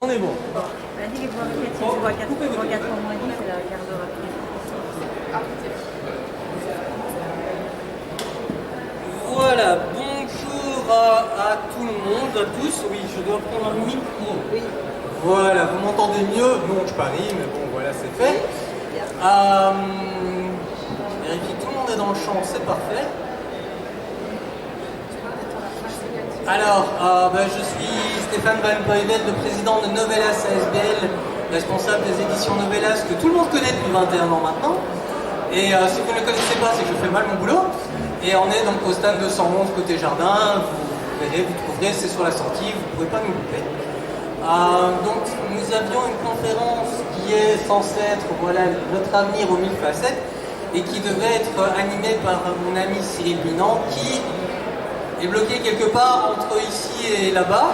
On est bon. Elle a dit que si tu vois 4 ans moins 10, elle la regardera plus. Voilà, bonjour à tout le monde, à tous. Oui, je dois prendre un micro. Oui. Voilà, vous m'entendez mieux? Non, je parie, mais bon, voilà, c'est fait. Vérifie, tout le monde est dans le champ, c'est parfait. Alors, je suis Stéphane Van Poyvet, le président de Novelas ASBL, responsable des éditions Novelas, que tout le monde connaît depuis 21 ans maintenant. Et si vous ne le connaissez pas, c'est que je fais mal mon boulot. Et on est donc au stand 211 côté jardin. Vous verrez, vous trouverez, c'est sur la sortie, vous ne pouvez pas nous louper. Donc nous avions une conférence qui est censée être notre avenir aux 1000 facettes et qui devait être animée par mon ami Cyril Binand qui est bloqué quelque part entre ici et là-bas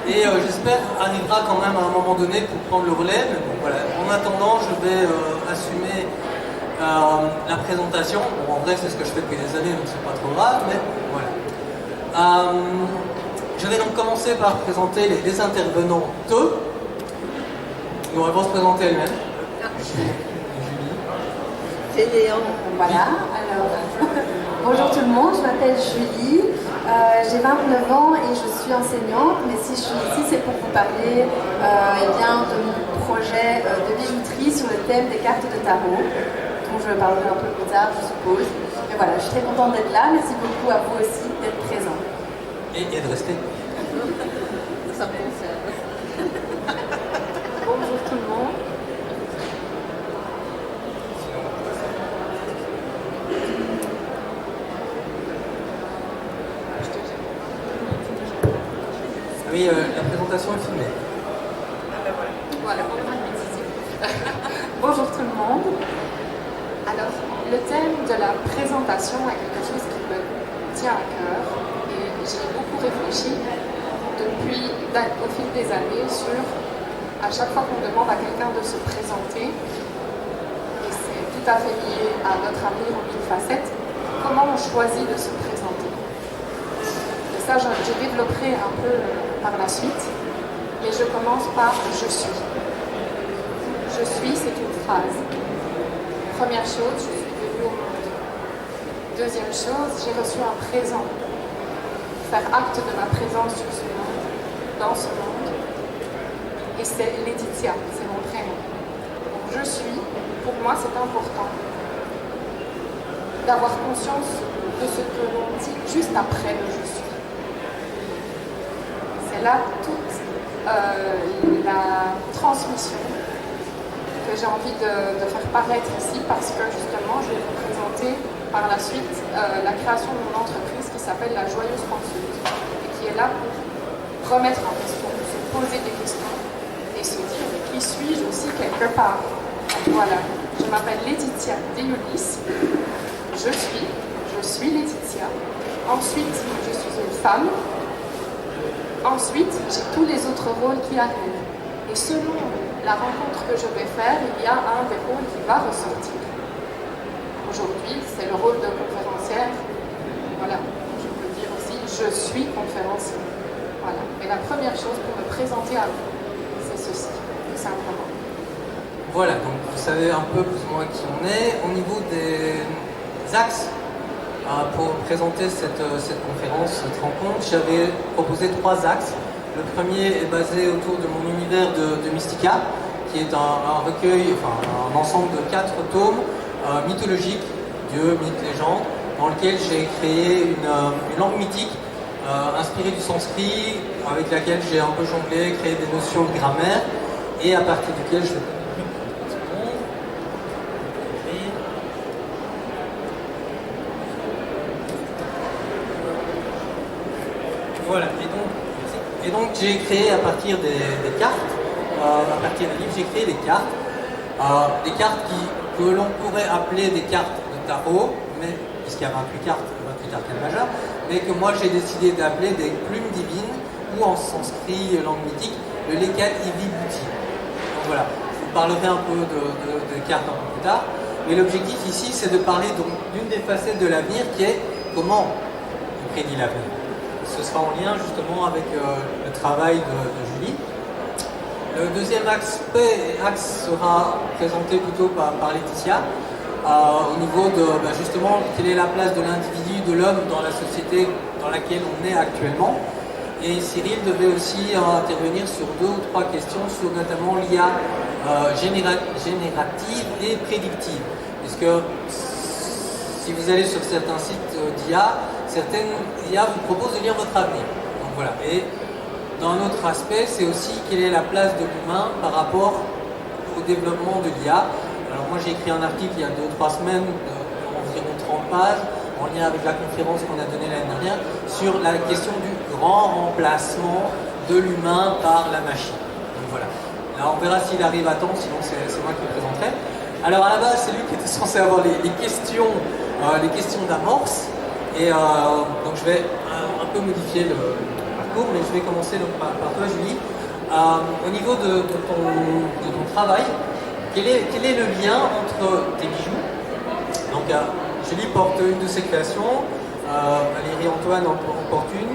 et j'espère arrivera quand même à un moment donné pour prendre le relais. Mais bon, voilà. En attendant, je vais assumer la présentation. Bon, en vrai, c'est ce que je fais depuis des années, donc c'est pas trop grave, mais voilà. Je vais donc commencer par présenter les intervenantes. Ils vont se présenter elles-mêmes. Julie. C'est Léon. Voilà, alors bonjour tout le monde, je m'appelle Julie, j'ai 29 ans et je suis enseignante, mais si je suis ici c'est pour vous parler de mon projet de bijouterie sur le thème des cartes de tarot, dont je parlerai un peu plus tard je suppose. Mais voilà, je suis très contente d'être là, merci beaucoup à vous aussi d'être présents. Et de rester. Ça concerne. Bonjour tout le monde. Oui, la présentation est filmée. Voilà. Bonjour tout le monde. Alors, le thème de la présentation est quelque chose qui me tient à cœur et j'y ai beaucoup réfléchi au fil des années sur, à chaque fois qu'on demande à quelqu'un de se présenter, et c'est tout à fait lié à notre avenir aux 1000 facettes, comment on choisit de se présenter. Et ça, je développerai un peu par la suite, mais je commence par « je suis ». Je suis, c'est une phrase. Première chose, je suis venue au monde. Deuxième chose, j'ai reçu un présent. Faire acte de ma présence sur ce monde, dans ce monde. Et c'est Laetitia, c'est mon prénom. Donc je suis, pour moi c'est important d'avoir conscience de ce que l'on dit juste après le je suis. C'est là toute la transmission que j'ai envie de faire paraître ici parce que justement je vais vous présenter par la suite la création de mon entreprise qui s'appelle La Joyeuse Penseuse et qui est là pour remettre en question, se poser des questions et se dire mais qui suis-je aussi quelque part. Donc voilà, je m'appelle Laetitia Deiolis, je suis Laetitia. Ensuite, je suis une femme. Ensuite, j'ai tous les autres rôles qui arrivent. Et selon la rencontre que je vais faire, il y a un des rôles qui va ressortir. Aujourd'hui, c'est le rôle de conférencière. Voilà, je peux dire aussi, je suis conférencière. Voilà. Mais la première chose pour me présenter à vous, c'est ceci, tout simplement. Voilà, donc vous savez un peu plus ou moins qui on est. Au niveau des axes pour présenter cette conférence, cette rencontre, j'avais proposé 3 axes. Le premier est basé autour de mon univers de Mystica, qui est un recueil, enfin un ensemble de 4 tomes mythologiques, dieux, mythes, légendes, dans lequel j'ai créé une langue mythique inspirée du sanskrit, avec laquelle j'ai un peu jonglé, créé des notions de grammaire, et à partir duquel je vais... Voilà, et donc j'ai créé à partir des cartes, à partir des livres, j'ai créé des cartes que l'on pourrait appeler des cartes de tarot, mais puisqu'il y a 28 cartes majeures, mais que moi j'ai décidé d'appeler des plumes divines, ou en sanskrit, langue mythique, le Lekat Ivibhuti. Donc voilà, je vous parlerai un peu de cartes un peu plus tard, mais l'objectif ici c'est de parler donc d'une des facettes de l'avenir qui est comment on prédit l'avenir. Ce sera en lien justement avec le travail de Julie. le deuxième axe sera présenté plutôt par Laetitia, au niveau de justement quelle est la place de l'individu, de l'homme dans la société dans laquelle on est actuellement. Et Cyril devait aussi intervenir sur 2 ou 3 questions sur notamment l'IA générative et prédictive. Puisque si vous allez sur certains sites d'IA, certaines IA vous proposent de lire votre avenir. Donc voilà. Et d'un autre aspect, c'est aussi quelle est la place de l'humain par rapport au développement de l'IA. Alors moi j'ai écrit un article il y a 2 ou 3 semaines, environ 30 pages, en lien avec la conférence qu'on a donnée l'année dernière, sur la question du grand remplacement de l'humain par la machine. Donc voilà. Là on verra s'il arrive à temps, sinon c'est moi qui le présenterai. Alors à la base c'est lui qui était censé avoir les questions d'amorce, et donc je vais un peu modifier le parcours, mais je vais commencer donc, par toi Julie. Au niveau de ton travail, quel est le lien entre tes bijoux? Donc Julie porte une de ses créations, Valérie Antoine en porte une,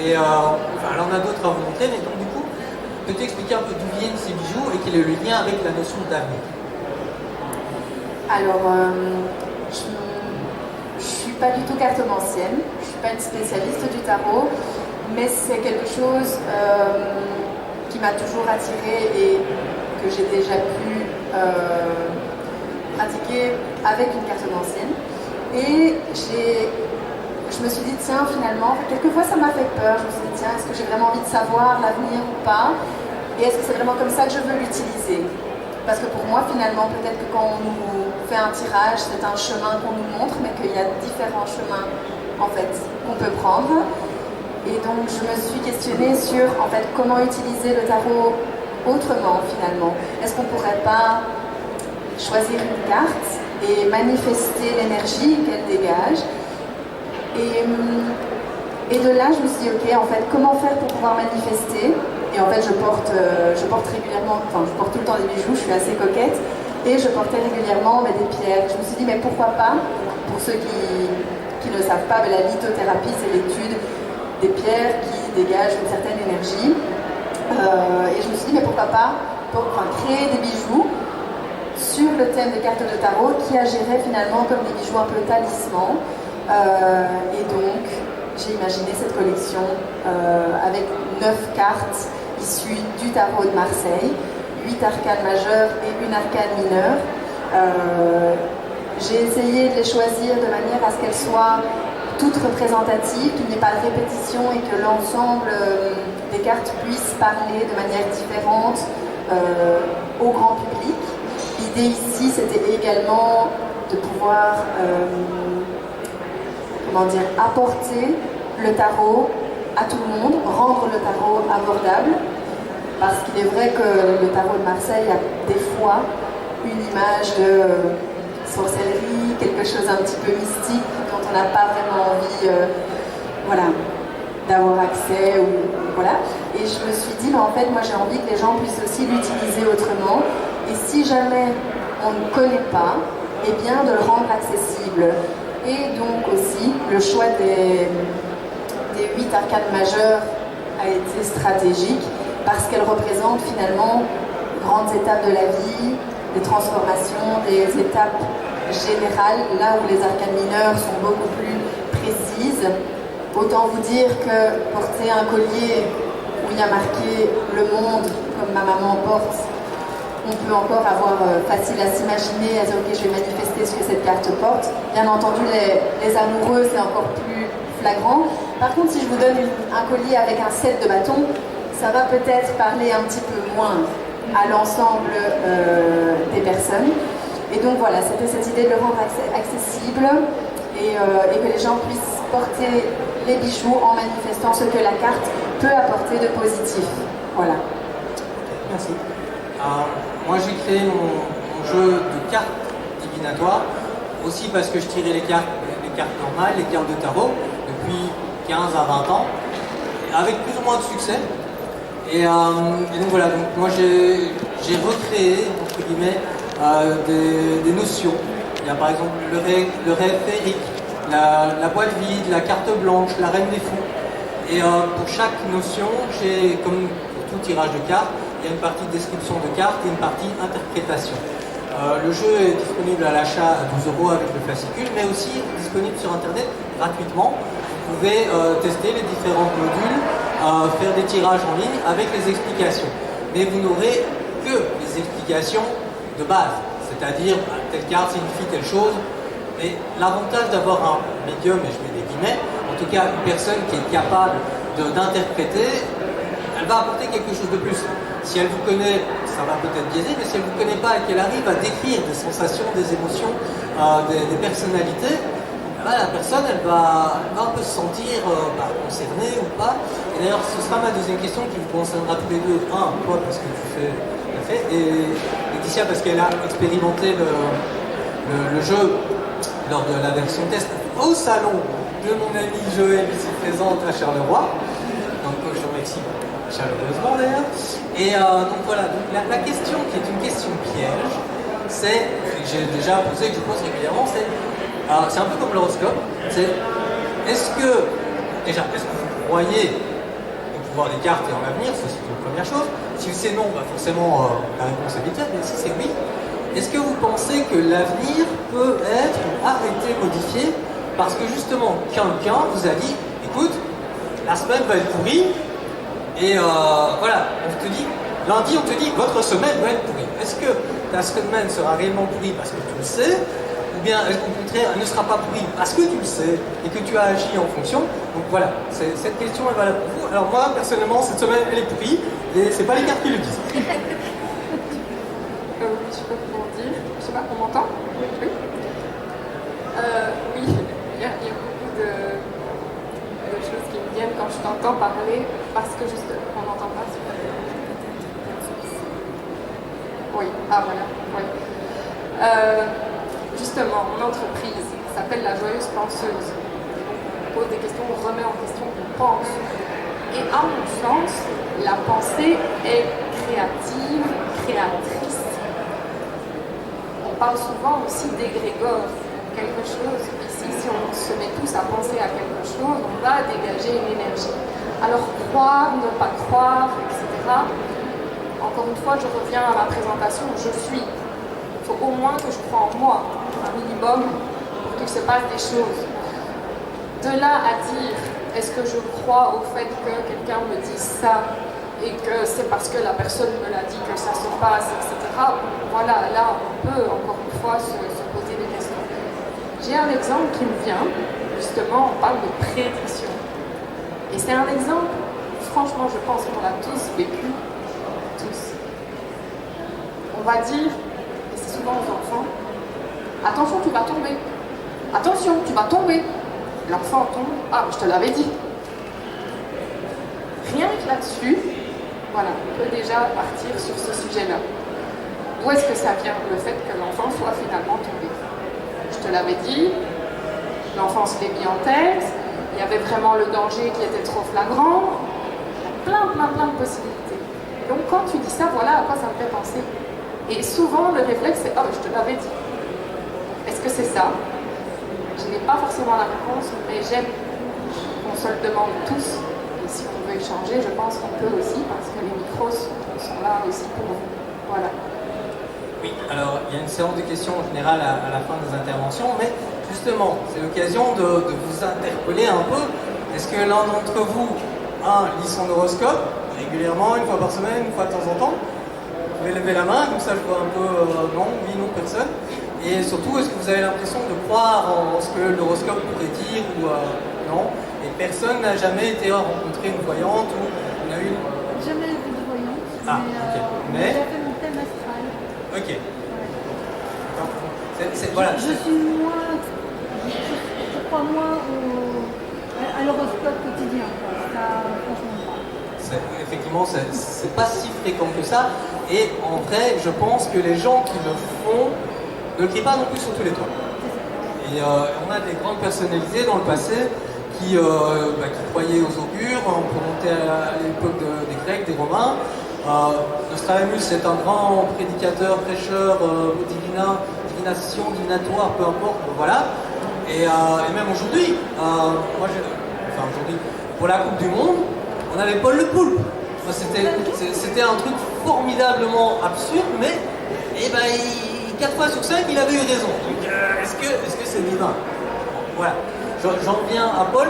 et elle en a d'autres à vous montrer, mais donc du coup, peux-tu expliquer un peu d'où viennent ces bijoux et quel est le lien avec la notion d'avenir? Alors, je suis pas du tout cartomancienne, je suis pas une spécialiste du tarot, mais c'est quelque chose qui m'a toujours attirée et que j'ai déjà pu pratiquer avec une cartomancienne. Et je me suis dit, tiens, finalement, quelquefois ça m'a fait peur. Je me suis dit, tiens, est-ce que j'ai vraiment envie de savoir l'avenir ou pas? Et est-ce que c'est vraiment comme ça que je veux l'utiliser? Parce que pour moi, finalement, peut-être que quand on nous fait un tirage, c'est un chemin qu'on nous montre, mais qu'il y a différents chemins, en fait, qu'on peut prendre. Et donc, je me suis questionnée sur, en fait, comment utiliser le tarot autrement, finalement. Est-ce qu'on ne pourrait pas choisir une carte et manifester l'énergie qu'elle dégage? Et de là, je me suis dit, ok, en fait, comment faire pour pouvoir manifester? Et en fait, je porte régulièrement, enfin, je porte tout le temps des bijoux, je suis assez coquette, et je portais régulièrement des pierres. Je me suis dit, mais pourquoi pas, pour ceux qui ne savent pas, la lithothérapie, c'est l'étude des pierres qui dégagent une certaine énergie. Et je me suis dit, mais pourquoi pas créer des bijoux sur le thème des cartes de tarot qui agiraient finalement comme des bijoux un peu talismans. Et donc, j'ai imaginé cette collection avec 9 cartes issues du tarot de Marseille, 8 arcanes majeures et une arcane mineure. J'ai essayé de les choisir de manière à ce qu'elles soient toutes représentatives, qu'il n'y ait pas de répétition et que l'ensemble des cartes puissent parler de manière différente au grand public. L'idée ici, c'était également de pouvoir apporter le tarot à tout le monde, rendre le tarot abordable, parce qu'il est vrai que le tarot de Marseille a des fois une image de sorcellerie, quelque chose un petit peu mystique dont on n'a pas vraiment envie d'avoir accès. Et je me suis dit, en fait, moi j'ai envie que les gens puissent aussi l'utiliser autrement, et si jamais on ne connaît pas, eh bien de le rendre accessible. Et donc aussi, le choix des 8 arcanes majeures a été stratégique parce qu'elles représentent finalement grandes étapes de la vie, des transformations, des étapes générales, là où les arcanes mineures sont beaucoup plus précises. Autant vous dire que porter un collier où il y a marqué le monde, comme ma maman porte, on peut encore avoir facile à s'imaginer, à dire ok, je vais manifester ce que cette carte porte. Bien entendu, les amoureux, c'est encore plus flagrant. Par contre, si je vous donne un collier avec un set de bâtons, ça va peut-être parler un petit peu moins à l'ensemble des personnes. Et donc voilà, c'était cette idée de le rendre accessible et que les gens puissent porter les bijoux en manifestant ce que la carte peut apporter de positif. Voilà. Merci. Moi j'ai créé mon jeu de cartes divinatoires aussi parce que je tirais les cartes normales, les cartes de tarot depuis 15 à 20 ans avec plus ou moins de succès et donc voilà, donc moi j'ai recréé entre guillemets des notions. Il y a par exemple le rêve féerique, la boîte vide, la carte blanche, la reine des fous, et pour chaque notion j'ai, comme pour tout tirage de cartes, il y a une partie description de carte et une partie interprétation. Le jeu est disponible à l'achat à 12 € avec le fascicule, mais aussi disponible sur internet gratuitement. Vous pouvez tester les différents modules, faire des tirages en ligne avec les explications. Mais vous n'aurez que les explications de base, c'est-à-dire telle carte signifie telle chose. Et l'avantage d'avoir un médium, et je mets des guillemets, en tout cas une personne qui est capable d'interpréter, elle va apporter quelque chose de plus. Si elle vous connaît, ça va peut-être biaiser, mais si elle ne vous connaît pas et qu'elle arrive à décrire des sensations, des émotions, des personnalités, la personne, elle va un peu se sentir concernée ou pas. Et d'ailleurs, ce sera ma deuxième question qui vous concernera tous les deux. Un, toi, parce que tu fais la fait, et Laetitia, parce qu'elle a expérimenté le jeu lors de la version test au salon de mon ami Joël, ici présente à Charleroi. Donc, je vous remercie chaleureusement d'ailleurs. Et donc voilà, donc, la question qui est une question piège, c'est, que j'ai déjà posé, que je pose régulièrement, c'est un peu comme l'horoscope, c'est est-ce que vous croyez au pouvoir des cartes et en l'avenir, ça c'est une première chose. Si c'est non, bah forcément la réponse est vite faite, mais si c'est oui, est-ce que vous pensez que l'avenir peut être ou a été modifié parce que justement quelqu'un vous a dit, écoute, la semaine va être pourrie, et voilà, on te dit, lundi on te dit, votre semaine va être pourrie. Est-ce que ta semaine sera réellement pourrie parce que tu le sais, ou bien est-ce qu'au contraire, elle ne sera pas pourrie parce que tu le sais et que tu as agi en fonction? Donc voilà, cette question est valable pour vous. Alors moi, personnellement, cette semaine, elle est pourrie, et c'est pas les cartes qui le disent. Je sais pas comment dire, je sais pas, on m'entend? Oui. Oui, il y a beaucoup de choses qui me viennent quand je t'entends parler, parce que juste, on n'entend pas. Oui, voilà, oui. Justement, mon entreprise s'appelle La Joyeuse Penseuse. On pose des questions, on remet en question, on pense. Et à mon sens, la pensée est créative, créatrice. On parle souvent aussi d'égrégore, quelque chose. Ici, si on se met tous à penser à quelque chose, on va dégager une énergie. Alors croire, ne pas croire, etc. Encore une fois, je reviens à ma présentation, je suis. Il faut au moins que je croie en moi, un minimum, pour qu'il se passe des choses. De là à dire, est-ce que je crois au fait que quelqu'un me dise ça et que c'est parce que la personne me l'a dit que ça se passe, etc. Voilà, là, on peut encore une fois se poser des questions. J'ai un exemple qui me vient, justement, on parle de prédiction. Et c'est un exemple, franchement, je pense qu'on l'a tous vécu, tous. On va dire, et c'est souvent aux enfants, attention, tu vas tomber. Attention, tu vas tomber. L'enfant tombe, ah, je te l'avais dit. Rien que là-dessus, voilà, on peut déjà partir sur ce sujet-là. D'où est-ce que ça vient, le fait que l'enfant soit finalement tombé? Je te l'avais dit, l'enfant se l'est mis en tête, il y avait vraiment le danger qui était trop flagrant, plein de possibilités. Donc quand tu dis ça, voilà à quoi ça me fait penser. Et souvent, le réflexe, c'est « oh, je te l'avais dit ». Est-ce que c'est ça? Je n'ai pas forcément la réponse, mais j'aime qu'on se le demande tous. Et si on veut échanger, je pense qu'on peut aussi, parce que les micros sont là aussi pour vous. Voilà. Oui, alors il y a une séance de questions en général à la fin des interventions, mais justement, c'est l'occasion de vous interpeller un peu. Est-ce que l'un d'entre vous, lit son horoscope régulièrement, une fois par semaine, une fois de temps en temps? Vous pouvez lever la main, comme ça je vois un peu non, oui, non, personne. Et surtout, est-ce que vous avez l'impression de croire en ce que l'horoscope pourrait dire ou non? Et personne n'a jamais été rencontrer une voyante ou on a eu une... Jamais vu de voyante, mais j'ai fait mon thème astral. Ok. Ouais. Voilà. Je crois moins à l'horoscope quotidien. Ça, franchement, pas. Effectivement, c'est pas si fréquent que ça. Et en vrai, je pense que les gens qui le font ne le crient pas non plus sur tous les toits. Et on a des grandes personnalités dans le passé qui croyaient aux augures. On peut monter à l'époque des Grecs, des Romains. Nostradamus est un grand prédicateur, prêcheur, divination, divinatoire, peu importe, voilà. Et même aujourd'hui, aujourd'hui, pour la Coupe du Monde, on avait Paul Le Poulpe. C'était un truc formidablement absurde, mais 4 fois sur 5, il avait eu raison. Donc, est-ce que c'est divin? Voilà. J'en viens à Paul,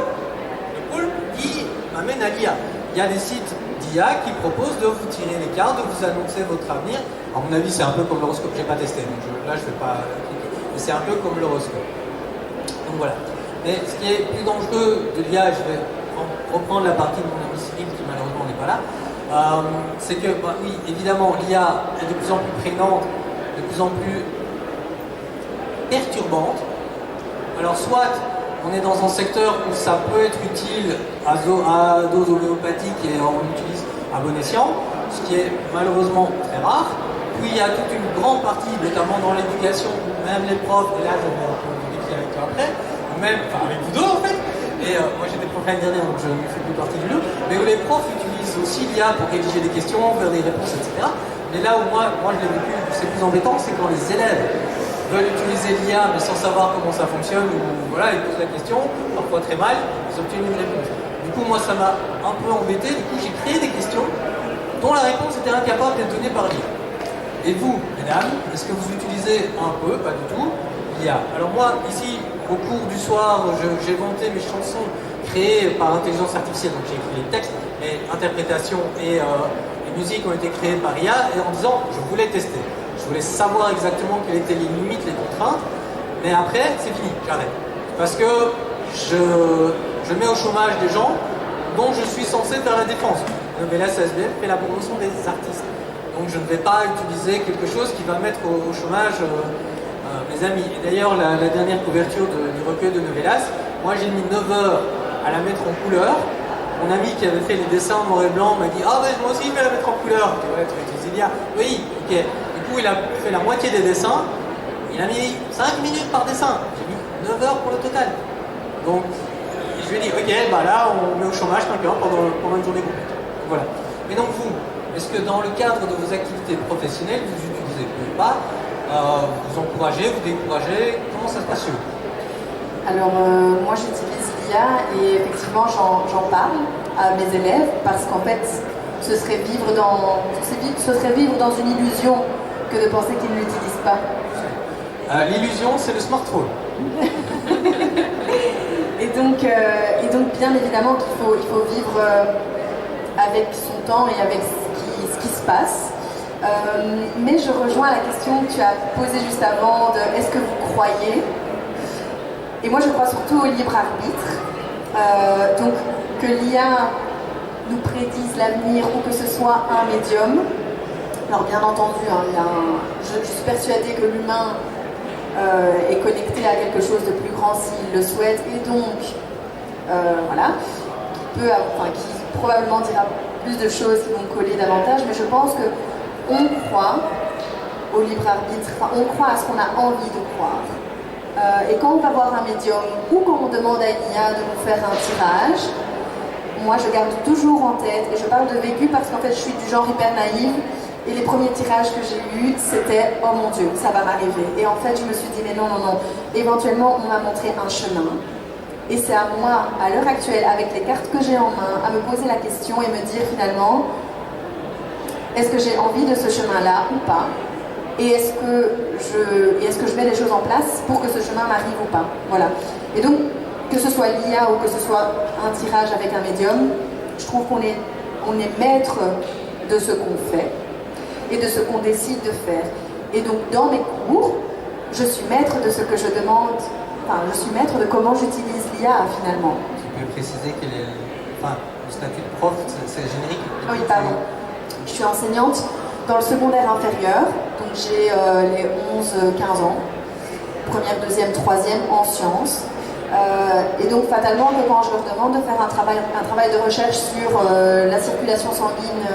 qui m'amène à l'IA. Il y a des sites d'IA qui proposent de vous tirer les cartes, de vous annoncer votre avenir. À mon avis, c'est un peu comme l'horoscope. J'ai pas testé, donc là, je vais pas cliquer. Mais c'est un peu comme l'horoscope. Donc voilà. Mais ce qui est plus dangereux de l'IA, je vais reprendre la partie de mon ami Cyril qui malheureusement n'est pas là, c'est que, oui, évidemment, l'IA est de plus en plus prégnante, de plus en plus perturbante. Alors soit on est dans un secteur où ça peut être utile à dose homéopathique et on l'utilise à bon escient, ce qui est malheureusement très rare. Puis il y a toute une grande partie, notamment dans l'éducation, même les profs, et là je vais un peu vous décrire avec toi après, même, enfin avec vous deux en fait, et moi j'étais prof l'année dernière donc je ne fais plus partie du lot, mais où les profs utilisent aussi l'IA pour rédiger des questions, faire des réponses, etc. Mais là où moi je l'ai vécu, c'est plus embêtant, c'est quand les élèves veulent utiliser l'IA mais sans savoir comment ça fonctionne, ou voilà, ils posent la question, parfois très mal, ils obtiennent une réponse. Du coup moi ça m'a un peu embêté, du coup j'ai créé des questions dont la réponse était incapable d'être donnée par l'IA. Et vous, mesdames, est-ce que vous utilisez un peu, pas du tout, l'IA? Alors moi, ici, au cours du soir, j'ai vanté mes chansons créées par intelligence artificielle, donc j'ai écrit les textes, les interprétations et les musiques ont été créées par IA, et en disant, je voulais tester. Je voulais savoir exactement quelles étaient les limites, les contraintes, mais après, c'est fini, j'arrête. Parce que je mets au chômage des gens dont je suis censé faire la défense. Novelas ASBL fait la promotion des artistes. Donc je ne vais pas utiliser quelque chose qui va mettre au chômage mes amis. Et d'ailleurs, la dernière couverture du recueil de Novelas, moi j'ai mis 9 heures à la mettre en couleur. Mon ami qui avait fait les dessins en noir et blanc m'a dit « Ah ben moi aussi je vais la mettre en couleur !» Ouais, tu utilises l'IA. Oui, ok. Il a fait la moitié des dessins, il a mis 5 minutes par dessin, j'ai mis 9 heures pour le total. Donc je lui ai dit, ok, là on met au chômage 5 heures pendant une journée complète. Voilà. Mais donc vous, est-ce que dans le cadre de vos activités professionnelles, vous utilisez pas, vous encouragez, vous découragez, comment ça se passe chez vous? Alors moi j'utilise l'IA et effectivement j'en parle à mes élèves parce qu'en fait ce serait vivre dans une illusion que de penser qu'ils ne l'utilisent pas. L'illusion, c'est le smartphone. et donc bien évidemment qu'il faut vivre avec son temps et avec ce qui se passe. Mais je rejoins la question que tu as posée juste avant de est-ce que vous croyez? Et moi je crois surtout au libre arbitre. Donc que l'IA nous prédise l'avenir ou que ce soit un médium. Alors bien entendu, je suis persuadée que l'humain est connecté à quelque chose de plus grand s'il le souhaite et donc qui probablement dira plus de choses qui vont coller davantage, mais je pense qu'on croit au libre arbitre, on croit à ce qu'on a envie de croire. Et quand on va voir un médium ou quand on demande à l'IA de nous faire un tirage, moi je garde toujours en tête, et je parle de vécu parce qu'en fait je suis du genre hyper naïve. Et les premiers tirages que j'ai eus, c'était « Oh mon Dieu, ça va m'arriver ». Et en fait, je me suis dit « Mais non, non, non ». Éventuellement, on m'a montré un chemin. Et c'est à moi, à l'heure actuelle, avec les cartes que j'ai en main, à me poser la question et me dire finalement « Est-ce que j'ai envie de ce chemin-là ou pas ?» Et est-ce que je mets les choses en place pour que ce chemin m'arrive ou pas? Voilà. Et donc, que ce soit l'IA ou que ce soit un tirage avec un médium, je trouve qu'on est maître de ce qu'on fait et de ce qu'on décide de faire. Et donc dans mes cours, je suis maître de ce que je demande, je suis maître de comment j'utilise l'IA finalement. Tu peux préciser quel est le statut de prof, c'est générique? Oui, pardon. Je suis enseignante dans le secondaire inférieur, donc j'ai les 11-15 ans, première, deuxième, troisième en sciences. Et donc fatalement, quand je leur demande de faire un travail de recherche sur la circulation sanguine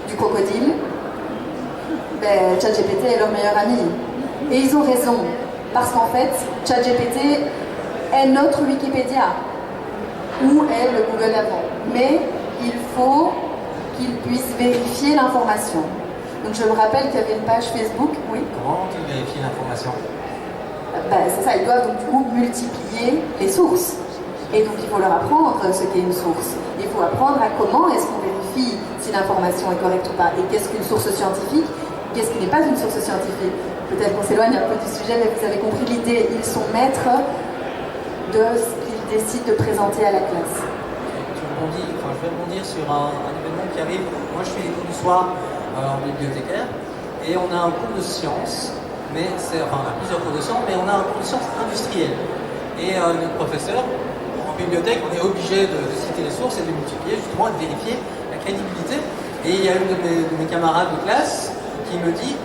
du crocodile, ChatGPT est leur meilleur ami. Et ils ont raison, parce qu'en fait, ChatGPT est notre Wikipédia, ou est le Google d'avant. Mais il faut qu'ils puissent vérifier l'information. Donc je me rappelle qu'il y avait une page Facebook, oui. Comment tu vérifies l'information? C'est ça, ils doivent donc du coup multiplier les sources. Et donc il faut leur apprendre ce qu'est une source. Il faut apprendre à comment est-ce qu'on vérifie si si l'information est correcte ou pas. Et qu'est-ce qu'une source scientifique? Qu'est-ce qui n'est pas une source scientifique? Peut-être qu'on s'éloigne un peu du sujet, mais vous avez compris l'idée. Ils sont maîtres de ce qu'ils décident de présenter à la classe. Je vais rebondir sur un événement qui arrive. Moi, je fais les cours du soir en bibliothécaire et on a un cours de sciences, on a plusieurs cours de sciences, mais on a un cours de sciences industrielles. Et notre professeur, en bibliothèque, on est obligé de citer les sources et de les multiplier, justement, et de vérifier la crédibilité. Et il y a une de mes camarades de classe qui me dit,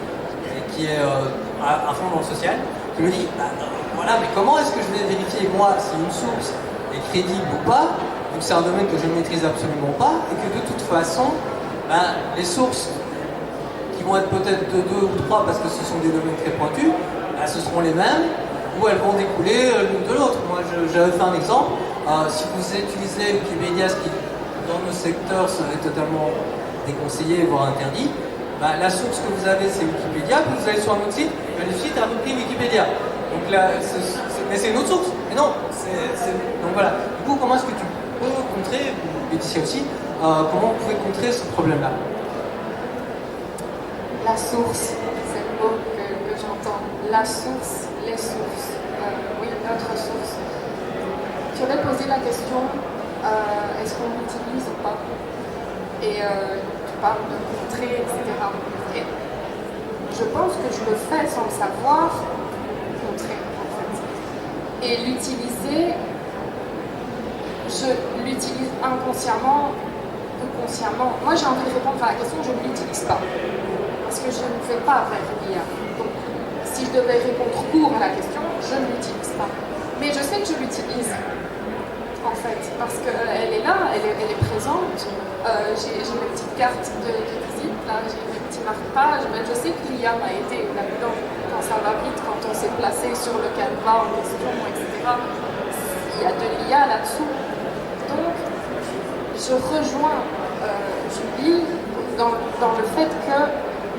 qui est à fond dans le social, qui me dit, voilà, mais comment est-ce que je vais vérifier, moi, si une source est crédible ou pas, vu que c'est un domaine que je ne maîtrise absolument pas, et que de toute façon, les sources qui vont être peut-être de 2 ou 3 parce que ce sont des domaines très pointus, ce seront les mêmes, ou elles vont découler l'une de l'autre. Moi, j'avais fait un exemple. Si vous utilisez Wikipédia, ce qui, dans nos secteurs, serait totalement déconseillé, voire interdit, la source que vous avez, c'est Wikipédia, puis vous allez sur un autre site, le site a repris Wikipédia. Donc là, mais c'est une autre source. Mais non, donc voilà. Du coup, comment est-ce que tu peux contrer, Laetitia aussi, comment vous pouvez contrer ce problème-là? La source, c'est le mot que j'entends. La source, les sources. Oui, notre source. Tu avais posé la question, est-ce qu'on l'utilise ou pas? Et tu parles de contrer, etc. Et je pense que je le fais sans le savoir, contrer, en fait. Et l'utiliser, je l'utilise inconsciemment ou consciemment. Moi, j'ai envie de répondre à la question, je ne l'utilise pas. Parce que je ne fais pas avec l'IA. Donc, si je devais répondre court à la question, je ne l'utilise pas. Mais je sais que je l'utilise, en fait, parce qu'elle est là, elle est présente. J'ai mes petites cartes de visite, là, j'ai mes petits marque-pages. Mais je sais que l'IA m'a aidé là-dedans, quand ça va vite, quand on s'est placé sur le canevas en question, etc. Il y a de l'IA là-dessous. Donc, je rejoins Julie dans le fait que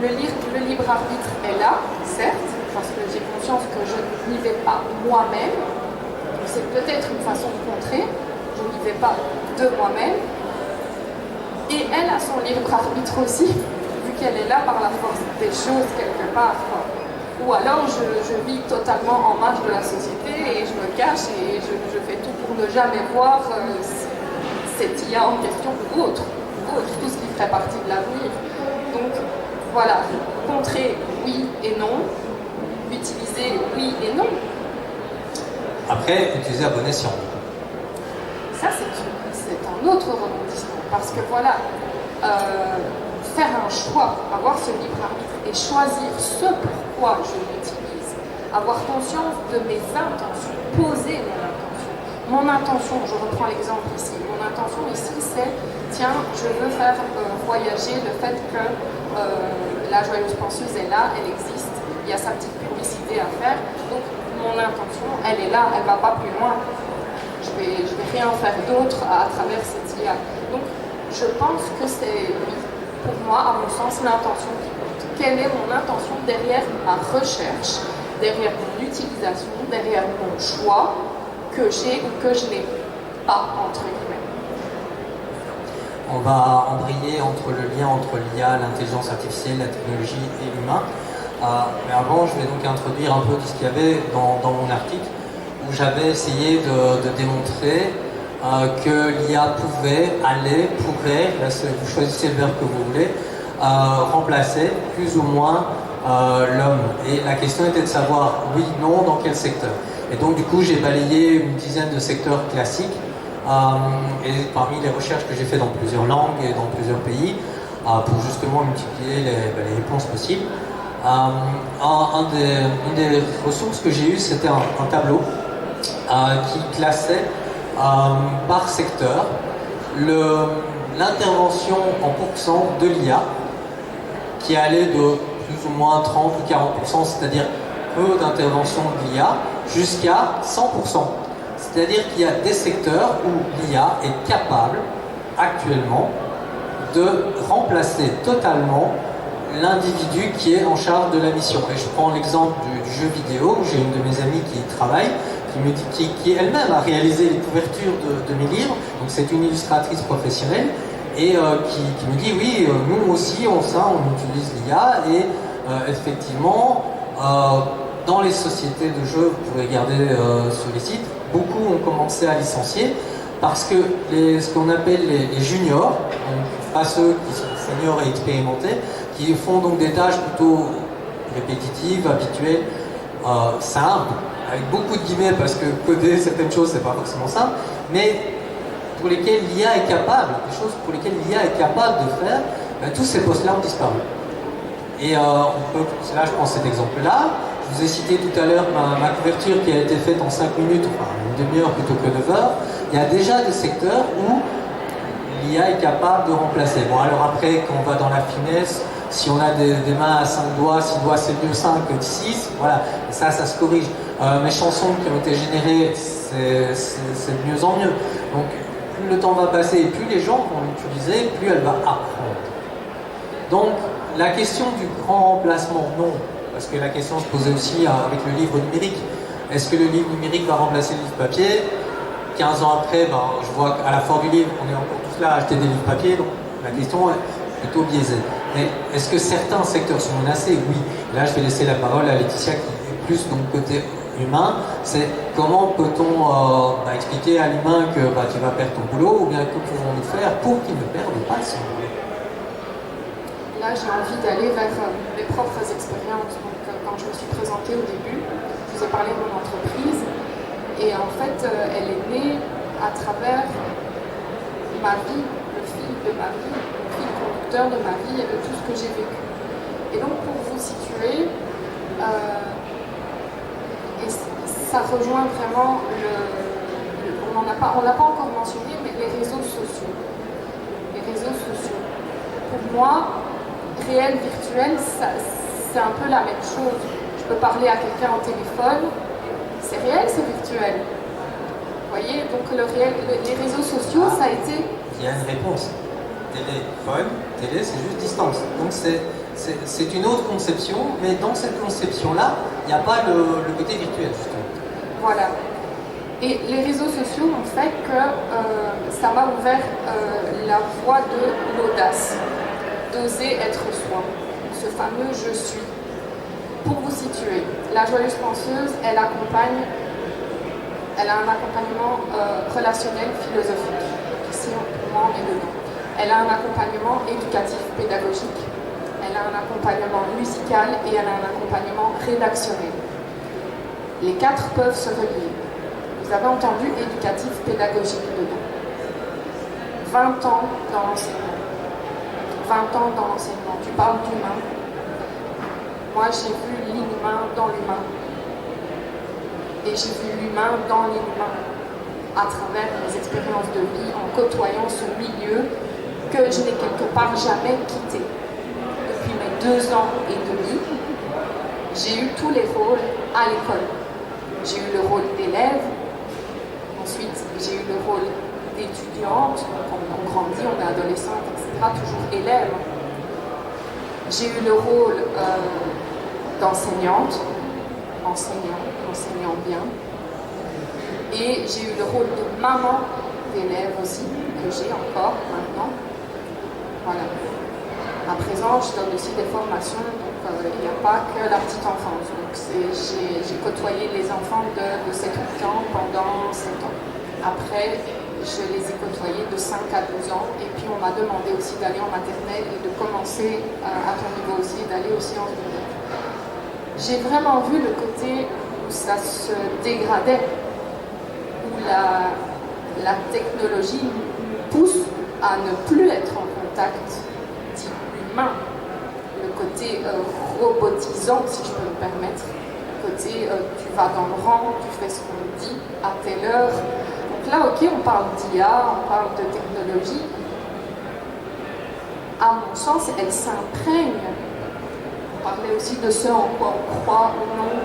le libre arbitre est là, certes, parce que j'ai conscience que je n'y vais pas moi-même. C'est peut-être une façon de contrer, je n'y vais pas de moi-même. Et elle a son libre arbitre aussi, vu qu'elle est là par la force des choses quelque part. Ou alors je vis totalement en marge de la société et je me cache et je fais tout pour ne jamais voir cette IA en question ou autre, tout ce qui ferait partie de l'avenir. Donc voilà, contrer oui et non, utiliser oui et non. Après, utiliser à bon escient. Ça, c'est un autre rebondissement. Parce que voilà, faire un choix, avoir ce libre arbitre et choisir ce pourquoi je l'utilise, avoir conscience de mes intentions, poser mon intention. Mon intention, je reprends l'exemple ici, mon intention ici c'est, tiens, je veux faire voyager le fait que la joyeuse penseuse est là, elle existe, il y a sa petite publicité à faire, donc mon intention, elle est là, elle ne va pas plus loin. Je vais rien faire d'autre à travers cette IA. Donc, je pense que c'est, pour moi, à mon sens, l'intention qui compte. Quelle est mon intention derrière ma recherche, derrière mon utilisation, derrière mon choix que j'ai ou que je n'ai pas, entre guillemets. On va embrayer entre le lien entre l'IA, l'intelligence artificielle, la technologie et l'humain. Mais avant, je vais donc introduire un peu tout ce qu'il y avait dans mon article, où j'avais essayé de démontrer que l'IA pourrait, là, vous choisissez le verbe que vous voulez, remplacer plus ou moins l'homme. Et la question était de savoir oui, non, dans quel secteur. Et donc du coup, j'ai balayé une dizaine de secteurs classiques, et parmi les recherches que j'ai fait dans plusieurs langues et dans plusieurs pays, pour justement multiplier les réponses possibles. Une des ressources que j'ai eues, c'était un tableau qui classait par secteur l'intervention en pourcent de l'IA qui allait de plus ou moins 30 ou 40%, c'est-à-dire peu d'intervention de l'IA, jusqu'à 100%. C'est-à-dire qu'il y a des secteurs où l'IA est capable actuellement de remplacer totalement l'individu qui est en charge de la mission. Et je prends l'exemple du jeu vidéo, où j'ai une de mes amies qui y travaille, qui elle-même a réalisé les couvertures de mes livres, donc c'est une illustratrice professionnelle, et qui me dit oui, nous aussi on utilise l'IA et effectivement dans les sociétés de jeux, vous pouvez regarder sur les sites, beaucoup ont commencé à licencier parce que ce qu'on appelle les juniors, donc pas ceux qui sont seniors et expérimentés, qui font donc des tâches plutôt répétitives, habituelles, simples, avec beaucoup de guillemets parce que coder certaines choses c'est pas forcément simple, mais pour lesquelles l'IA est capable, des choses pour lesquelles l'IA est capable de faire, tous ces postes-là ont disparu. Et là je prends cet exemple-là. Je vous ai cité tout à l'heure ma couverture qui a été faite en 5 minutes, enfin une demi-heure plutôt que 9 heures. Il y a déjà des secteurs où l'IA est capable de remplacer. Bon, alors après, quand on va dans la finesse, si on a des mains à 5 doigts, 6 doigts c'est mieux 5 que 6, voilà, ça se corrige. Mes chansons qui ont été générées, c'est de mieux en mieux. Donc, plus le temps va passer et plus les gens vont l'utiliser, plus elle va apprendre. Donc, la question du grand remplacement, non. Parce que la question se posait aussi avec le livre numérique. Est-ce que le livre numérique va remplacer le livre papier ? 15 ans après, je vois qu'à la fin du livre, on est encore tous là à acheter des livres papier, donc la question est plutôt biaisée. Mais est-ce que certains secteurs sont menacés ? Oui. Là, je vais laisser la parole à Laetitia qui est plus donc côté humain. C'est comment peut-on expliquer à l'humain que tu vas perdre ton boulot, ou bien que pouvons-nous faire pour qu'il ne perde pas son boulot ? Là, j'ai envie d'aller vers mes propres expériences. Donc, quand je me suis présentée au début, je vous ai parlé de mon entreprise. Et en fait, elle est née à travers ma vie, le fil de ma vie, le fil conducteur de ma vie et de tout ce que j'ai vécu. Et donc, pour vous situer, et ça rejoint vraiment on l'a pas encore mentionné, mais les réseaux sociaux. Les réseaux sociaux. Pour moi, réel, virtuel, c'est un peu la même chose. Je peux parler à quelqu'un au téléphone, c'est réel, c'est virtuel. Vous voyez, donc les réseaux sociaux, ça a été... Il y a une réponse. Téléphone, télé, c'est juste distance. Donc c'est une autre conception, mais dans cette conception-là, il n'y a pas le côté virtuel, justement. Voilà. Et les réseaux sociaux ont fait que ça m'a ouvert la voie de l'audace, d'oser être soi, ce fameux « je suis ». Pour vous situer, la Joyeuse Penseuse, elle a un accompagnement relationnel philosophique. Ici, pour moi, on est dedans. Elle a un accompagnement éducatif pédagogique, elle a un accompagnement musical et elle a un accompagnement rédactionnel. Les 4 peuvent se relier. Vous avez entendu éducatif pédagogique dedans. 20 ans dans l'enseignement. 20 ans dans l'enseignement. Tu parles d'humain. Moi, j'ai vu l'inhumain dans l'humain. Et j'ai vu l'humain dans l'inhumain. À travers mes expériences de vie, en côtoyant ce milieu que je n'ai quelque part jamais quitté. Depuis mes 2 ans et demi, j'ai eu tous les rôles à l'école. J'ai eu le rôle d'élève. Ensuite, j'ai eu le rôle d'étudiante. On grandit, on est adolescente, etc. Toujours élève. J'ai eu le rôle d'enseignante, enseignant bien. Et j'ai eu le rôle de maman d'élève aussi, que j'ai encore maintenant. Voilà. À présent, je donne aussi des formations, donc il n'y a pas que la petite enfance. Donc j'ai côtoyé les enfants de 7-8 ans pendant 7 ans. Après, je les ai côtoyés de 5 à 12 ans. Et puis on m'a demandé aussi d'aller en maternelle et de commencer à ton niveau aussi, d'aller aussi en secondaire. J'ai vraiment vu le côté où ça se dégradait, où la technologie nous pousse à ne plus être en contact dit humain, le côté robotisant, si je peux me permettre, le côté tu vas dans le rang, tu fais ce qu'on dit à telle heure. Donc là, ok, on parle d'IA, on parle de technologie. À mon sens, elle s'imprègne. On parlait aussi de ce en quoi on croit ou non,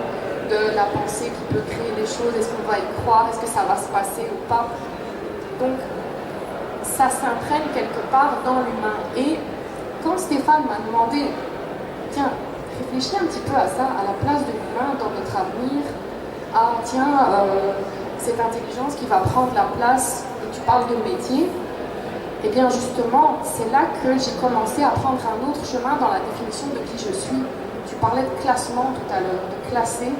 de la pensée qui peut créer des choses, est-ce qu'on va y croire, est-ce que ça va se passer ou pas. Donc, ça s'imprègne quelque part dans l'humain. Et quand Stéphane m'a demandé, tiens, réfléchis un petit peu à ça, à la place de l'humain dans notre avenir, cette intelligence qui va prendre la place, et tu parles de métier, Eh bien justement, c'est là que j'ai commencé à prendre un autre chemin dans la définition de qui je suis. Tu parlais de classement tout à l'heure, de classer.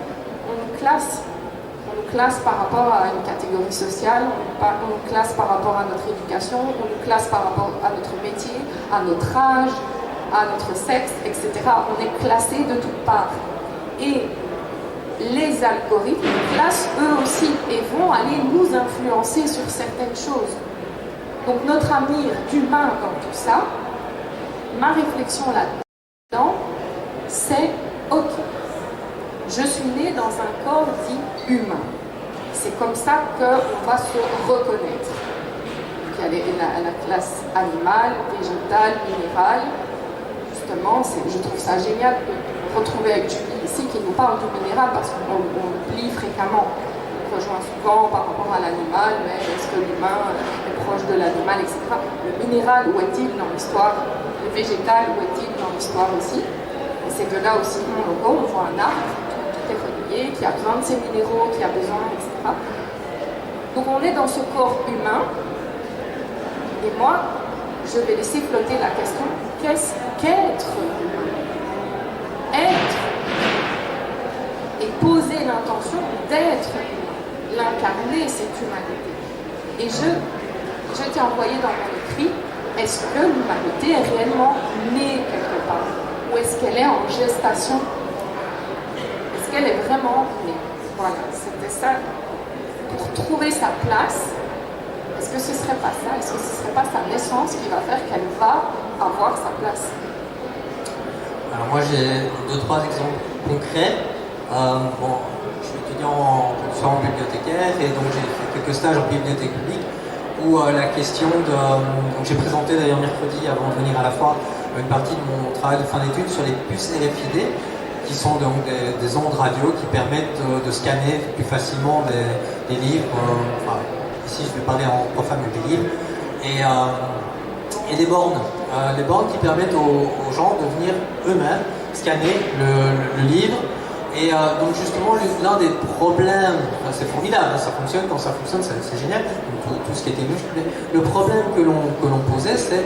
On nous classe par rapport à une catégorie sociale, on nous classe par rapport à notre éducation, on nous classe par rapport à notre métier, à notre âge, à notre sexe, etc. On est classé de toutes parts. Et les algorithmes nous classent eux aussi et vont aller nous influencer sur certaines choses. Donc notre avenir d'humain dans tout ça, ma réflexion là-dedans, c'est ok, je suis née dans un corps dit humain. C'est comme ça qu'on va se reconnaître. Donc, il y a la classe animale, végétale, minérale. Justement, je trouve ça génial de retrouver avec Julie ici qui nous parle du minéral parce qu'on l'oublie fréquemment. On rejoint souvent par rapport à l'animal, mais est-ce que l'humain est proche de l'animal, etc. Le minéral, où est-il dans l'histoire? Le végétal, où est-il dans l'histoire aussi? Et c'est de là aussi mon logo, on voit un arbre, tout est relié, qui a besoin de ces minéraux, qui a besoin, etc. Donc on est dans ce corps humain, et moi, je vais laisser flotter la question, qu'est-ce qu'être humain? Être et poser l'intention d'être humain, l'incarner cette humanité. Et je t'ai envoyé dans mon écrit, est-ce que l'humanité est réellement née quelque part? Ou est-ce qu'elle est en gestation? Est-ce qu'elle est vraiment née? Voilà, c'était ça. Pour trouver sa place, est-ce que ce serait pas ça? Est-ce que ce serait pas sa naissance qui va faire qu'elle va avoir sa place? Alors moi j'ai 2-3 exemples concrets. Je suis étudiant en bibliothécaire et donc j'ai fait quelques stages en bibliothèque publique où la question de... donc j'ai présenté d'ailleurs mercredi avant de venir à la foire une partie de mon travail de fin d'études sur les puces RFID qui sont donc des ondes radio qui permettent de scanner plus facilement des livres, ici je vais parler en profane des livres, et des bornes qui permettent aux gens de venir eux-mêmes scanner le livre. Et donc justement, l'un des problèmes, c'est formidable, ça fonctionne, quand ça fonctionne, c'est génial, tout ce qui était musclé. Le problème que l'on posait, c'est,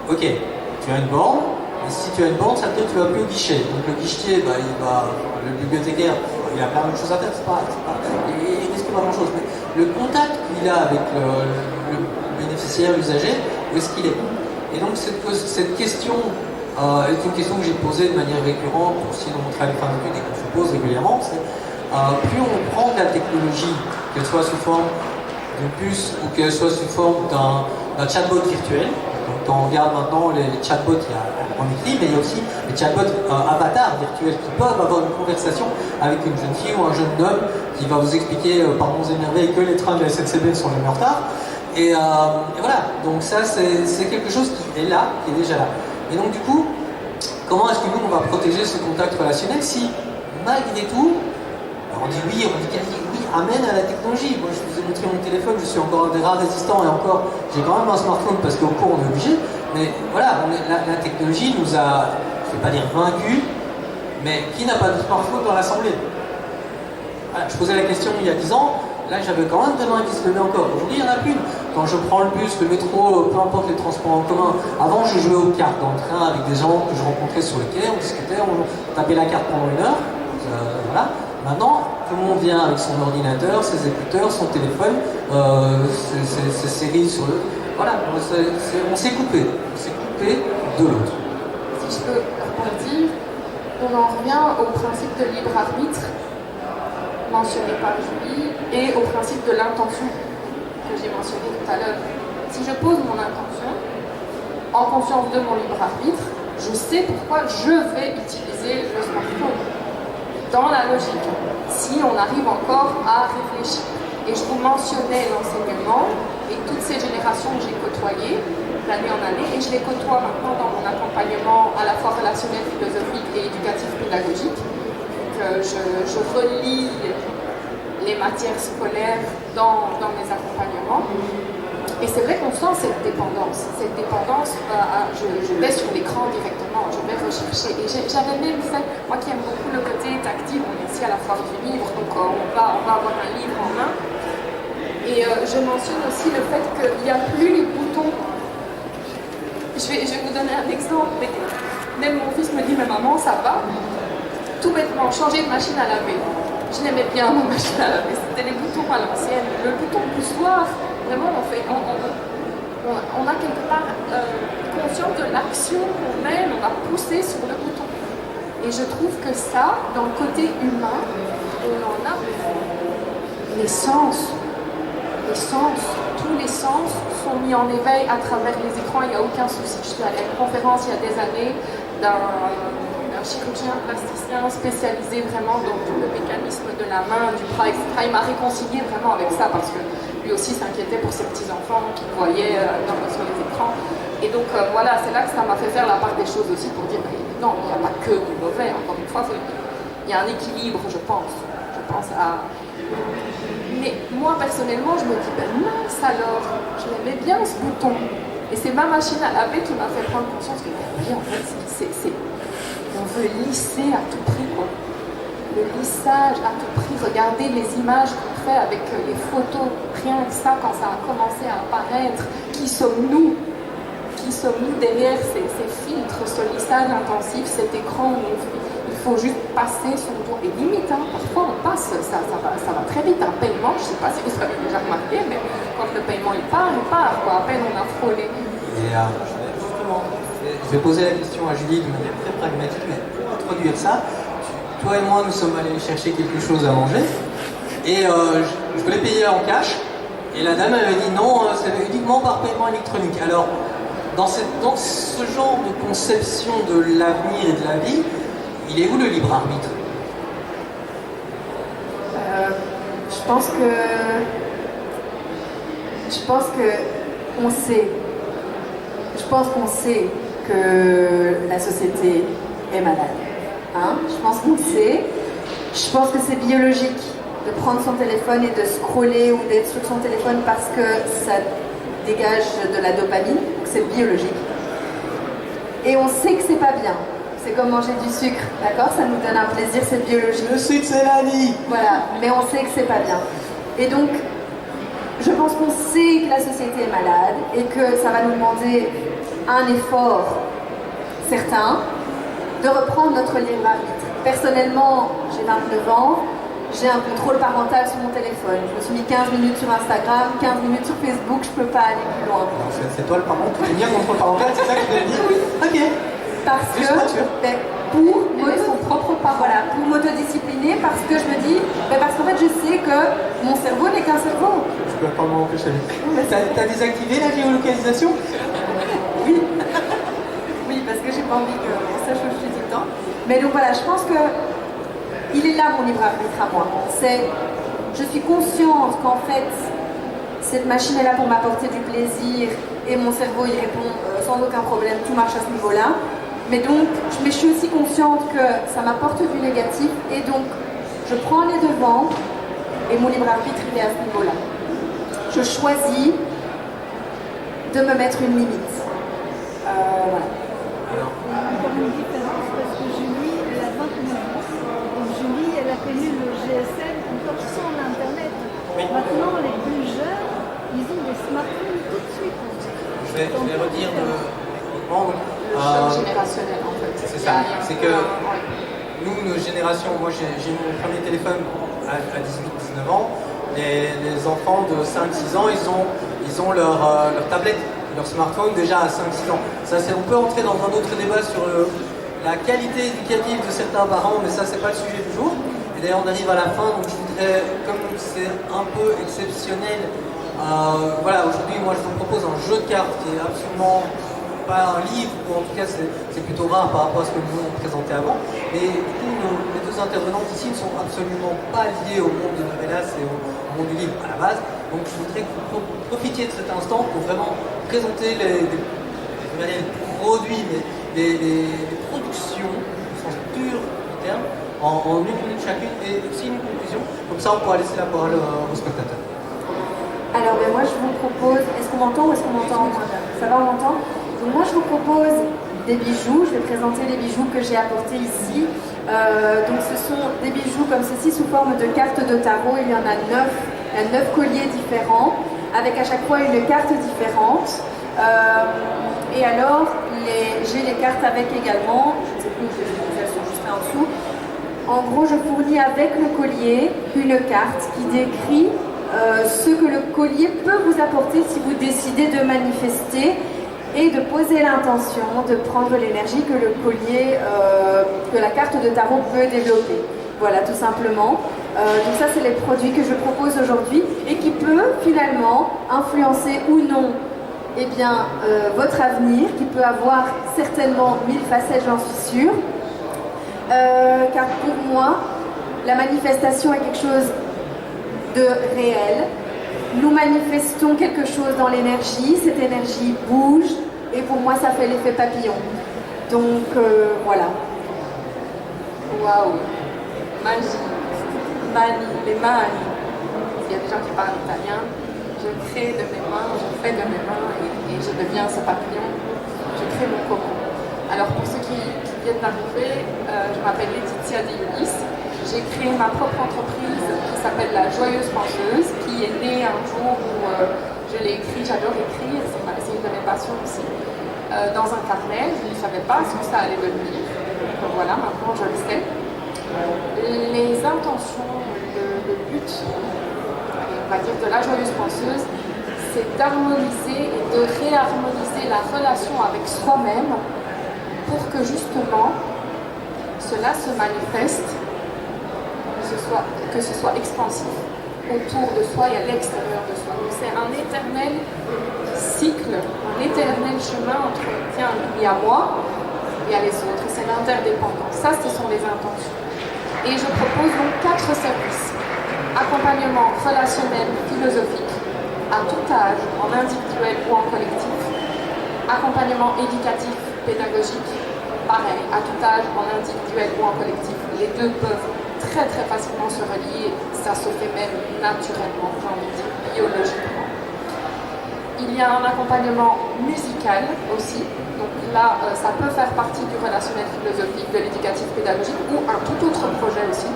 ok, tu as une borne, et si tu as une borne, ça veut dire que tu vas plus au guichet. Donc le guichetier, le bibliothécaire, il a plein de choses à faire, il risque pas grand-chose. Mais le contact qu'il a avec le bénéficiaire, l'usager, où est-ce qu'il est? Et donc cette question est une question que j'ai posée de manière récurrente aussi dans mon travail de fin d'études et qu'on se pose régulièrement, c'est plus on prend de la technologie, qu'elle soit sous forme d'une puce ou qu'elle soit sous forme d'un chatbot virtuel. Donc quand on regarde maintenant les chatbots, il y a en écrit, mais il y a aussi les chatbots avatars virtuels qui peuvent avoir une conversation avec une jeune fille ou un jeune homme qui va vous expliquer par monts et merveilles que les trains de la SNCB sont jamais en retard. Et voilà, donc ça c'est quelque chose qui est là, qui est déjà là. Et donc du coup, comment est-ce que nous on va protéger ce contact relationnel si malgré tout, on dit oui, amène à la technologie. Moi je vous ai montré mon téléphone, je suis encore un des rares résistants et encore j'ai quand même un smartphone parce qu'au cours on est obligé. Mais voilà, la technologie nous a, je ne vais pas dire vaincus, mais qui n'a pas de smartphone dans l'assemblée? Voilà, je posais la question il y a 10 ans, là j'avais quand même des mains qui se levaient encore. Aujourd'hui il n'y en a plus. Quand je prends le bus, le métro, peu importe les transports en commun, avant je jouais aux cartes dans le train avec des gens que je rencontrais sur le quai, on discutait, on tapait la carte pendant 1 heure. Voilà. Maintenant, tout le monde vient avec son ordinateur, ses écouteurs, son téléphone, ses séries sur le... Voilà, on s'est coupé de l'autre. Si je peux rebondir, on en revient au principe de libre arbitre mentionné par Julie et au principe de l'intention que j'ai mentionné tout à l'heure. Si je pose mon intention en conscience de mon libre arbitre, je sais pourquoi je vais utiliser le smartphone dans la logique, si on arrive encore à réfléchir. Et je vous mentionnais l'enseignement et toutes ces générations que j'ai côtoyées d'année en année, et je les côtoie maintenant dans mon accompagnement à la fois relationnel, philosophique et éducatif pédagogique. Donc, je relis les matières scolaires dans mes accompagnements. Et c'est vrai qu'on sent cette dépendance. Cette dépendance, je vais sur l'écran directement, je vais rechercher. Et j'avais même fait, moi qui aime beaucoup le côté tactile, on est ici à la foire du livre, donc on va avoir un livre en main. Et je mentionne aussi le fait qu'il n'y a plus les boutons Je vais vous donner un exemple. Même mon fils me dit, mais maman, ça va? Tout bêtement, changer de machine à laver. Je l'aimais bien, ma machine à laver. C'était les boutons à l'ancienne. Le bouton poussoir, vraiment, on a quelque part conscience de l'action qu'on mène, on va pousser sur le bouton. Et je trouve que ça, dans le côté humain, on en a les sens. Tous les sens sont mis en éveil à travers les écrans, il n'y a aucun souci. Je suis allée à une conférence il y a des années d'un chirurgien plasticien spécialisé vraiment dans tout le mécanisme de la main, du bras, etc. Il m'a réconcilié vraiment avec ça parce que lui aussi s'inquiétait pour ses petits-enfants qu'il voyait sur les écrans. Et donc voilà, c'est là que ça m'a fait faire la part des choses aussi pour dire que non, il n'y a pas que du mauvais, encore une fois, il y a un équilibre, je pense. Je pense à... Mais moi, personnellement, je me dis, ben mince alors, je l'aimais bien ce bouton. Et c'est ma machine à laver qui m'a fait prendre conscience que, oui, en fait, on veut lisser à tout prix, quoi. Le lissage à tout prix. Regardez les images qu'on fait avec les photos. Rien que ça, quand ça a commencé à apparaître, qui sommes-nous? Qui sommes-nous derrière ces filtres, ce lissage intensif, cet écran où il faut juste passer son doigt. Et limite, hein, parfois on passe, ça va très vite. Un paiement, je ne sais pas si vous avez déjà remarqué, mais quand le paiement il part, quoi. À peine on a frôlé. Et je vais poser la question à Julie de manière très pragmatique, mais pour introduire ça, toi et moi nous sommes allés chercher quelque chose à manger, et je voulais payer en cash, et la dame elle m'a dit non, c'est uniquement par paiement électronique. Alors, dans ce genre de conception de l'avenir et de la vie, il est où le libre arbitre? Je pense qu'on sait. Je pense qu'on sait que la société est malade. Hein? Je pense qu'on sait. Je pense que c'est biologique de prendre son téléphone et de scroller ou d'être sur son téléphone parce que ça dégage de la dopamine. C'est biologique. Et on sait que c'est pas bien. C'est comme manger du sucre, d'accord? Ça nous donne un plaisir, c'est biologique. Le sucre, c'est la vie! Voilà, mais on sait que c'est pas bien. Et donc, je pense qu'on sait que la société est malade et que ça va nous demander un effort certain de reprendre notre libre arbitre. Personnellement, j'ai 29 ans, j'ai un contrôle parental sur mon téléphone. Je me suis mis 15 minutes sur Instagram, 15 minutes sur Facebook, je peux pas aller plus loin. C'est toi le parent, tu veux dire contrôle parental, c'est ça que tu as dit? Oui. Ok. Parce que, pour m'autodiscipliner, parce que je me dis, parce qu'en fait je sais que mon cerveau n'est qu'un cerveau. Je peux pas m'en empêcher. T'as désactivé la géolocalisation? Oui. Oui, parce que j'ai pas envie que ça change tout le temps. Mais donc voilà, je pense que il est là mon libre arbitre à moi. Je suis consciente qu'en fait, cette machine est là pour m'apporter du plaisir et mon cerveau y répond sans aucun problème, tout marche à ce niveau-là. Mais donc, je suis aussi consciente que ça m'apporte du négatif et donc je prends les devants et mon libre arbitre il est à ce niveau-là. Je choisis de me mettre une limite. Voilà. Encore une différence parce que Julie, elle a 29 ans. Donc Julie, elle a connu le GSM encore sans Internet. Oui. Maintenant, les plus jeunes, ils ont des smartphones tout de suite. Je vais redire Le choc générationnel en fait. C'est ça. C'est que nous, nos générations, moi j'ai mon premier téléphone à 18-19 ans. Les enfants de 5-6 ans, ils ont leur tablette, leur smartphone déjà à 5-6 ans. Ça, on peut entrer dans un autre débat sur la qualité éducative de certains parents, mais ça, c'est pas le sujet du jour. Et d'ailleurs, on arrive à la fin, donc je voudrais, comme c'est un peu exceptionnel, voilà, aujourd'hui, moi, je vous propose un jeu de cartes qui est absolument pas un livre, ou en tout cas, c'est plutôt rare par rapport à ce que nous on présentait avant. Et du coup, les deux intervenantes ici ne sont absolument pas liées au monde de Novelas et au monde du livre à la base. Donc, je voudrais que vous profitiez de cet instant pour vraiment présenter les produits, mais les productions, au sens pur du terme, en une minute chacune, et aussi une conclusion. Comme ça, on pourra laisser la parole aux spectateurs. Alors, moi, je vous propose... Est-ce qu'on m'entend ou est-ce qu'on m'entend? Ça va, on m'entend? Donc, moi, je vous propose des bijoux. Je vais présenter les bijoux que j'ai apportés ici. Donc, ce sont des bijoux comme ceci, sous forme de cartes de tarot. Il y en a 9. Il y a 9 colliers différents, avec à chaque fois une carte différente. Et alors, j'ai les cartes avec également, je ne sais plus, elles sont juste là en dessous. En gros, je fournis avec le collier une carte qui décrit ce que le collier peut vous apporter si vous décidez de manifester et de poser l'intention de prendre l'énergie que le collier, que la carte de tarot peut développer. Voilà, tout simplement. Donc ça, c'est les produits que je propose aujourd'hui et qui peut finalement influencer ou non eh bien, votre avenir, qui peut avoir certainement 1000 facettes, j'en suis sûre. Car pour moi, la manifestation est quelque chose de réel. Nous manifestons quelque chose dans l'énergie, cette énergie bouge et pour moi ça fait l'effet papillon. Donc voilà. Waouh, magie, mani, les mani. Il y a des gens qui parlent italien. Je crée de mes mains, je fais de mes mains et je deviens ce papillon. Je crée mon cocon. Alors pour ceux qui viennent d'arriver, je m'appelle Laetitia Di Unis. J'ai créé ma propre entreprise qui s'appelle La Joyeuse Penseuse, qui est née un jour où je l'ai écrit, j'adore écrire, c'est une de mes passions aussi, dans un carnet. Je ne savais pas ce que ça allait devenir. Donc voilà, maintenant je le sais. Les intentions, le but, on va dire, de La Joyeuse Penseuse, c'est d'harmoniser et de réharmoniser la relation avec soi-même pour que justement cela se manifeste, que ce soit expansif autour de soi et à l'extérieur de soi. Donc c'est un éternel cycle, un éternel chemin entre tiens, il y a moi, il y a les autres, et c'est l'interdépendance. Ça, ce sont les intentions. Et je propose donc 4 services. Accompagnement relationnel, philosophique, à tout âge, en individuel ou en collectif. Accompagnement éducatif, pédagogique, pareil, à tout âge, en individuel ou en collectif. Les deux peuvent très très facilement se relier, ça se fait même naturellement, j'ai envie de dire, biologiquement. Il y a un accompagnement musical aussi, donc là ça peut faire partie du relationnel philosophique, de l'éducatif pédagogique ou un tout autre projet aussi,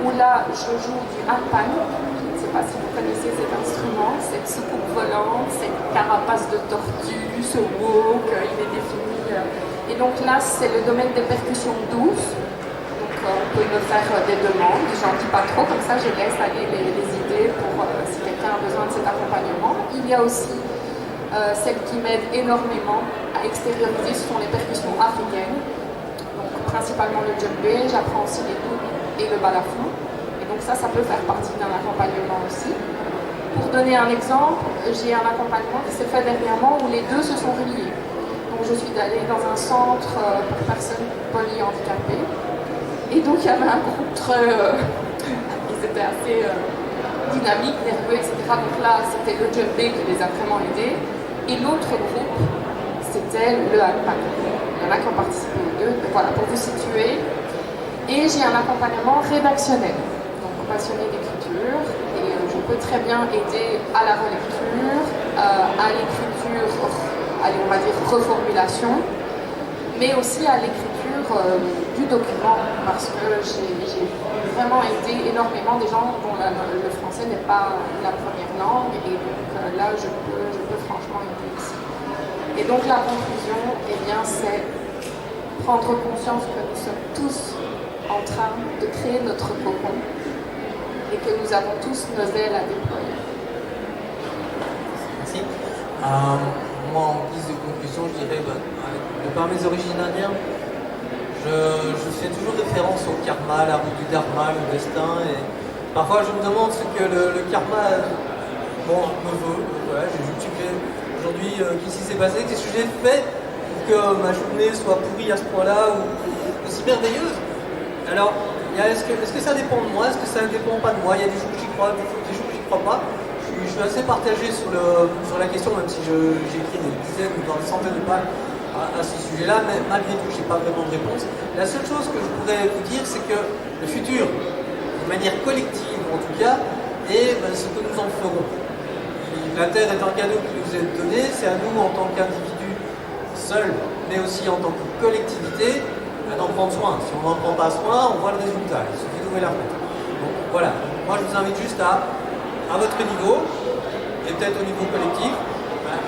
où là je joue du handpan. Je ne sais pas si vous connaissez cet instrument, cette soucoupe volante, cette carapace de tortue, ce wok, il est défini. Et donc là c'est le domaine des percussions douces. On peut me faire des demandes, j'en dis pas trop, comme ça je laisse aller les idées pour si quelqu'un a besoin de cet accompagnement. Il y a aussi celles qui m'aident énormément à extérioriser, ce sont les percussions africaines, donc principalement le djembé, j'apprends aussi les doubles et le balafon, et donc ça peut faire partie d'un accompagnement aussi. Pour donner un exemple, j'ai un accompagnement qui s'est fait dernièrement où les deux se sont reliés. Donc je suis allée dans un centre pour personnes polyhandicapées. Et donc il y avait un groupe ils étaient assez dynamiques, nerveux, etc. Donc là c'était le djembé qui les a vraiment aidés. Et l'autre groupe, c'était le handpan. Il y en a qui ont participé aux deux, mais voilà, pour vous situer. Et j'ai un accompagnement rédactionnel, donc passionné d'écriture. Et je peux très bien aider à la relecture, à l'écriture, allez, on va dire reformulation, mais aussi à l'écriture du document, parce que j'ai vraiment aidé énormément des gens dont le français n'est pas la première langue, et donc là je peux franchement aider ici. Et donc la conclusion, eh bien, c'est prendre conscience que nous sommes tous en train de créer notre cocon et que nous avons tous nos ailes à déployer. Merci. Moi, en guise de conclusion, je dirais, de par mes origines indiennes, je fais toujours référence au karma, la roue du dharma, le destin, et parfois je me demande ce que le karma me veut. Voilà, j'ai juste aujourd'hui qu'est-ce qui s'est passé, qu'est-ce que j'ai fait pour que ma journée soit pourrie à ce point-là ou aussi merveilleuse. Alors, est-ce que ça dépend de moi, est-ce que ça ne dépend pas de moi? Il y a des jours où j'y crois, des jours où j'y crois pas. Je suis assez partagé sur la question, même si j'ai écrit des dizaines ou des centaines de pages à ce sujet-là, mais malgré tout, je n'ai pas vraiment de réponse. La seule chose que je pourrais vous dire, c'est que le futur, de manière collective en tout cas, est ce que nous en ferons. La Terre est un cadeau qui nous est donné, c'est à nous en tant qu'individus seuls, mais aussi en tant que collectivité, d'en prendre soin. Si on n'en prend pas soin, on voit le résultat, il suffit d'ouvrir la fenêtre. Donc voilà, moi je vous invite juste à votre niveau, et peut-être au niveau collectif,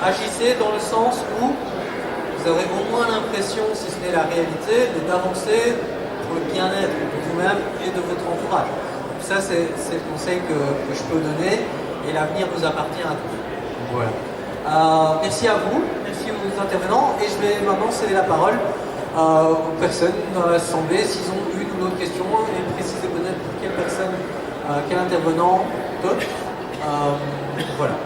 Agissez dans le sens où vous aurez au moins l'impression, si ce n'est la réalité, d'avancer pour le bien-être de vous-même et de votre entourage. Donc ça, c'est le conseil que je peux donner, et l'avenir nous appartient à tous. Voilà. Merci à vous, merci aux intervenants, et je vais maintenant céder la parole aux personnes dans l'Assemblée s'ils ont une ou l'autre question, et préciser peut-être pour quelle personne, quel intervenant d'autre. Voilà.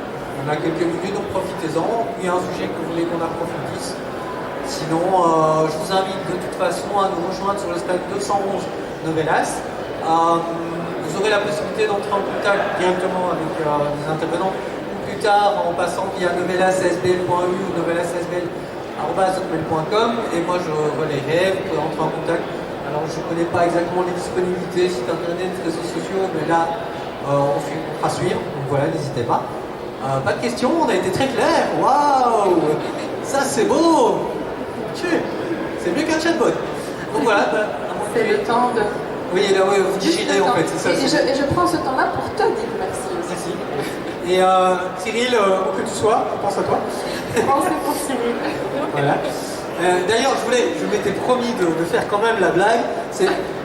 On a quelques minutes, donc profitez-en. Il y a un sujet que vous voulez qu'on approfondisse. Sinon, je vous invite de toute façon à nous rejoindre sur le stade 211 Novelas. Vous aurez la possibilité d'entrer en contact directement avec les intervenants, ou plus tard en passant via novelas.sbl.eu ou novelas.sbl@hotmail.com, et moi je relayerai, vous pouvez entrer en contact. Alors je ne connais pas exactement les disponibilités, site internet, réseaux sociaux, mais là on fera suivre, donc voilà, n'hésitez pas. Pas de questions, on a été très clair. Waouh, ça c'est beau. C'est mieux qu'un chatbot. Donc voilà. C'est le temps de... Oui, là, oui, vous digitez en fait, c'est ça. Et je prends ce temps-là pour te dire merci aussi. Merci. Et Cyril, où que tu sois, on pense à toi. Pensez pour Cyril. Voilà. D'ailleurs, je m'étais promis de faire quand même la blague.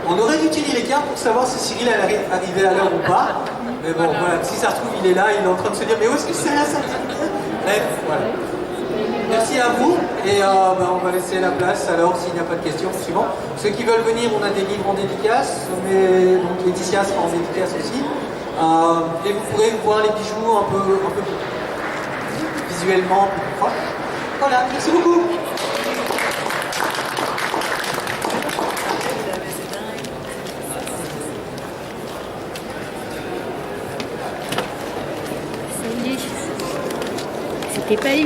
On aurait dû tirer l'écart pour savoir si Cyril allait arriver à l'heure ou pas. Mais bon, voilà, si ça se trouve, il est là, il est en train de se dire, mais où est-ce que c'est là ça? Bref, voilà. Merci à vous, et on va laisser la place alors s'il n'y a pas de questions suivant. Ceux qui veulent venir, on a des livres en dédicace, mais donc Laetitia sera en dédicace aussi. Et vous pourrez voir les bijoux un peu visuellement plus proche. Voilà, merci beaucoup. Ça y est, c'était pas évident.